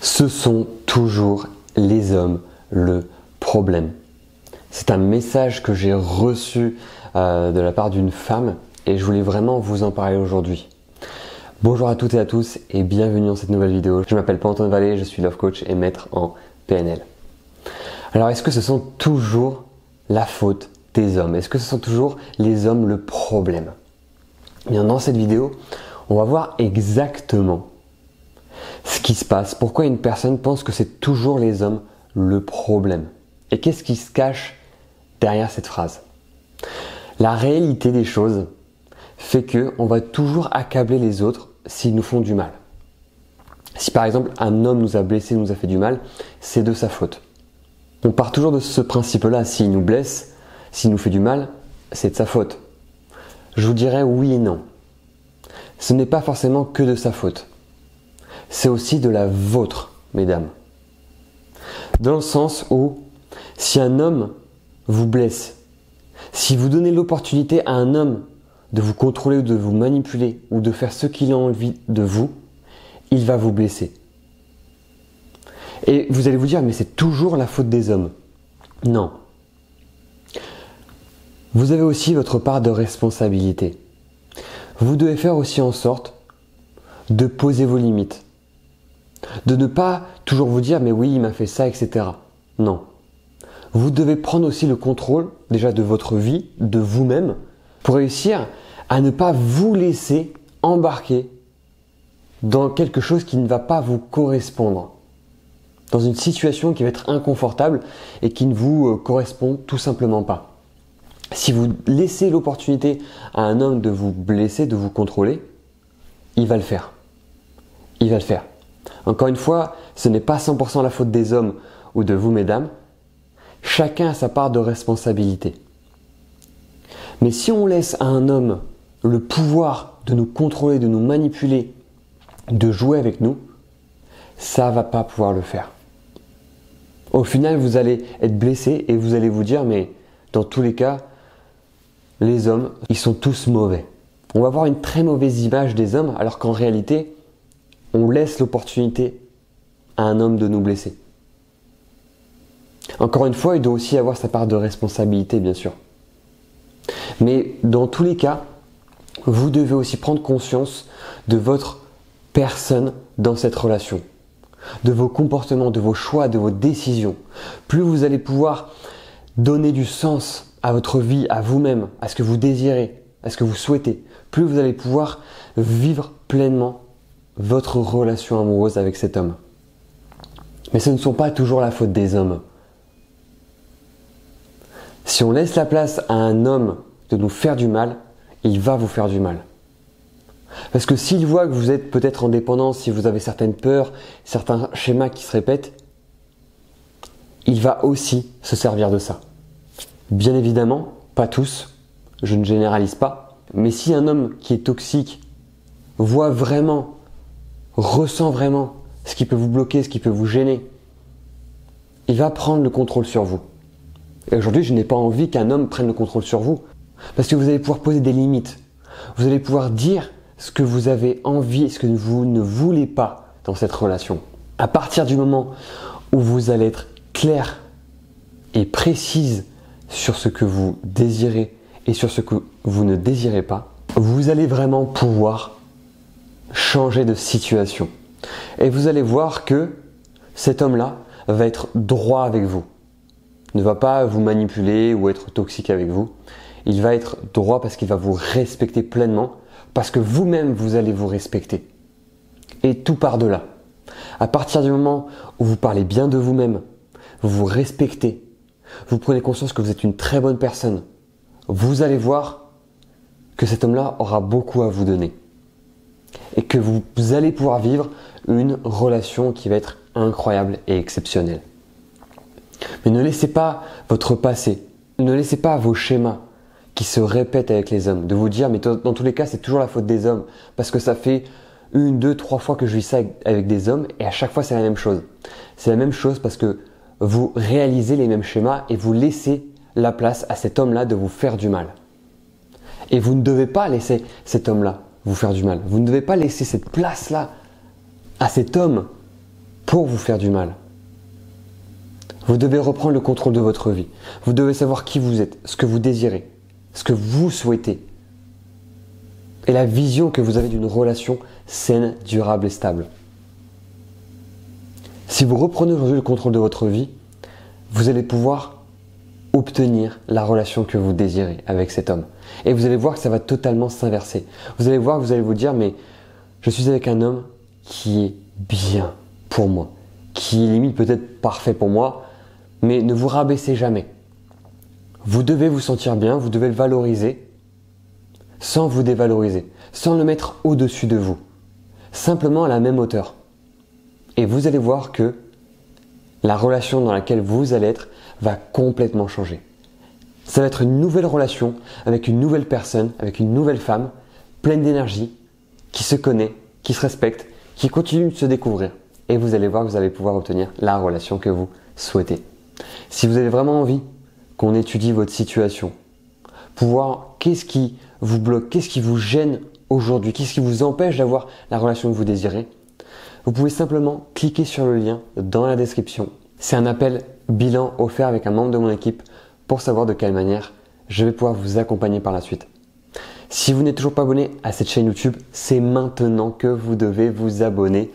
Ce sont toujours les hommes le problème. C'est un message que j'ai reçu de la part d'une femme et je voulais vraiment vous en parler aujourd'hui. Bonjour à toutes et à tous et bienvenue dans cette nouvelle vidéo. Je m'appelle Antoine Vallée, je suis Love Coach et maître en PNL. Alors est-ce que ce sont toujours la faute des hommes? Est-ce que ce sont toujours les hommes le problème? Bien, dans cette vidéo, on va voir exactement ce qui se passe, pourquoi une personne pense que c'est toujours les hommes le problème. Et qu'est-ce qui se cache derrière cette phrase? La réalité des choses fait qu'on va toujours accabler les autres s'ils nous font du mal. Si par exemple un homme nous a blessés, nous a fait du mal, c'est de sa faute. On part toujours de ce principe-là, s'il nous blesse, s'il nous fait du mal, c'est de sa faute. Je vous dirais oui et non. Ce n'est pas forcément que de sa faute. C'est aussi de la vôtre, mesdames. Dans le sens où, si un homme vous blesse, si vous donnez l'opportunité à un homme de vous contrôler ou de vous manipuler ou de faire ce qu'il a envie de vous, il va vous blesser. Et vous allez vous dire, mais c'est toujours la faute des hommes. Non. Vous avez aussi votre part de responsabilité. Vous devez faire aussi en sorte de poser vos limites. De ne pas toujours vous dire, mais oui, il m'a fait ça, etc. Non. Vous devez prendre aussi le contrôle déjà de votre vie, de vous-même, pour réussir à ne pas vous laisser embarquer dans quelque chose qui ne va pas vous correspondre. Dans une situation qui va être inconfortable et qui ne vous correspond tout simplement pas. Si vous laissez l'opportunité à un homme de vous blesser, de vous contrôler, il va le faire. Il va le faire. Encore une fois, ce n'est pas 100% la faute des hommes ou de vous, mesdames. Chacun a sa part de responsabilité. Mais si on laisse à un homme le pouvoir de nous contrôler, de nous manipuler, de jouer avec nous, ça ne va pas pouvoir le faire. Au final, vous allez être blessé et vous allez vous dire, mais dans tous les cas, les hommes, ils sont tous mauvais. On va avoir une très mauvaise image des hommes, alors qu'en réalité, on laisse l'opportunité à un homme de nous blesser. Encore une fois, il doit aussi avoir sa part de responsabilité, bien sûr. Mais dans tous les cas, vous devez aussi prendre conscience de votre personne dans cette relation, de vos comportements, de vos choix, de vos décisions. Plus vous allez pouvoir donner du sens à votre vie, à vous-même, à ce que vous désirez, à ce que vous souhaitez, plus vous allez pouvoir vivre pleinement votre relation amoureuse avec cet homme. Mais ce ne sont pas toujours la faute des hommes. Si on laisse la place à un homme de nous faire du mal, il va vous faire du mal. Parce que s'il voit que vous êtes peut-être en dépendance, si vous avez certaines peurs, certains schémas qui se répètent, il va aussi se servir de ça. Bien évidemment, pas tous, je ne généralise pas, mais si un homme qui est toxique voit vraiment, ressent vraiment ce qui peut vous bloquer, ce qui peut vous gêner, il va prendre le contrôle sur vous. Et aujourd'hui, je n'ai pas envie qu'un homme prenne le contrôle sur vous, parce que vous allez pouvoir poser des limites. Vous allez pouvoir dire ce que vous avez envie et ce que vous ne voulez pas dans cette relation. À partir du moment où vous allez être clair et précise sur ce que vous désirez et sur ce que vous ne désirez pas, vous allez vraiment pouvoir changer de situation. Et vous allez voir que cet homme-là va être droit avec vous. Ne va pas vous manipuler ou être toxique avec vous. Il va être droit parce qu'il va vous respecter pleinement, parce que vous-même, vous allez vous respecter. Et tout part de là. À partir du moment où vous parlez bien de vous-même, vous vous respectez, vous prenez conscience que vous êtes une très bonne personne, vous allez voir que cet homme-là aura beaucoup à vous donner. Et que vous allez pouvoir vivre une relation qui va être incroyable et exceptionnelle. Mais ne laissez pas votre passé, ne laissez pas vos schémas qui se répètent avec les hommes, de vous dire, mais dans tous les cas, c'est toujours la faute des hommes, parce que ça fait 1, 2, 3 fois que je vis ça avec des hommes, et à chaque fois, c'est la même chose. C'est la même chose parce que vous réalisez les mêmes schémas et vous laissez la place à cet homme-là de vous faire du mal. Et vous ne devez pas laisser cet homme-là vous faire du mal. Vous ne devez pas laisser cette place-là à cet homme pour vous faire du mal. Vous devez reprendre le contrôle de votre vie. Vous devez savoir qui vous êtes, ce que vous désirez, ce que vous souhaitez. Et la vision que vous avez d'une relation saine, durable et stable. Si vous reprenez aujourd'hui le contrôle de votre vie, vous allez pouvoir obtenir la relation que vous désirez avec cet homme. Et vous allez voir que ça va totalement s'inverser. Vous allez voir que vous allez vous dire, mais je suis avec un homme qui est bien pour moi, qui est limite peut-être parfait pour moi, mais ne vous rabaissez jamais. Vous devez vous sentir bien, vous devez le valoriser sans vous dévaloriser, sans le mettre au-dessus de vous, simplement à la même hauteur. Et vous allez voir que la relation dans laquelle vous allez être va complètement changer. Ça va être une nouvelle relation avec une nouvelle personne, avec une nouvelle femme, pleine d'énergie, qui se connaît, qui se respecte, qui continue de se découvrir. Et vous allez voir que vous allez pouvoir obtenir la relation que vous souhaitez. Si vous avez vraiment envie qu'on étudie votre situation, pour voir qu'est-ce qui vous bloque, qu'est-ce qui vous gêne aujourd'hui, qu'est-ce qui vous empêche d'avoir la relation que vous désirez, vous pouvez simplement cliquer sur le lien dans la description. C'est un appel bilan offert avec un membre de mon équipe pour savoir de quelle manière je vais pouvoir vous accompagner par la suite. Si vous n'êtes toujours pas abonné à cette chaîne YouTube, c'est maintenant que vous devez vous abonner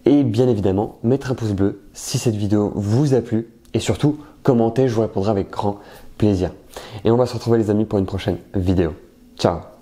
et bien évidemment mettre un pouce bleu si cette vidéo vous a plu et surtout commenter, je vous répondrai avec grand plaisir. Et on va se retrouver les amis pour une prochaine vidéo. Ciao!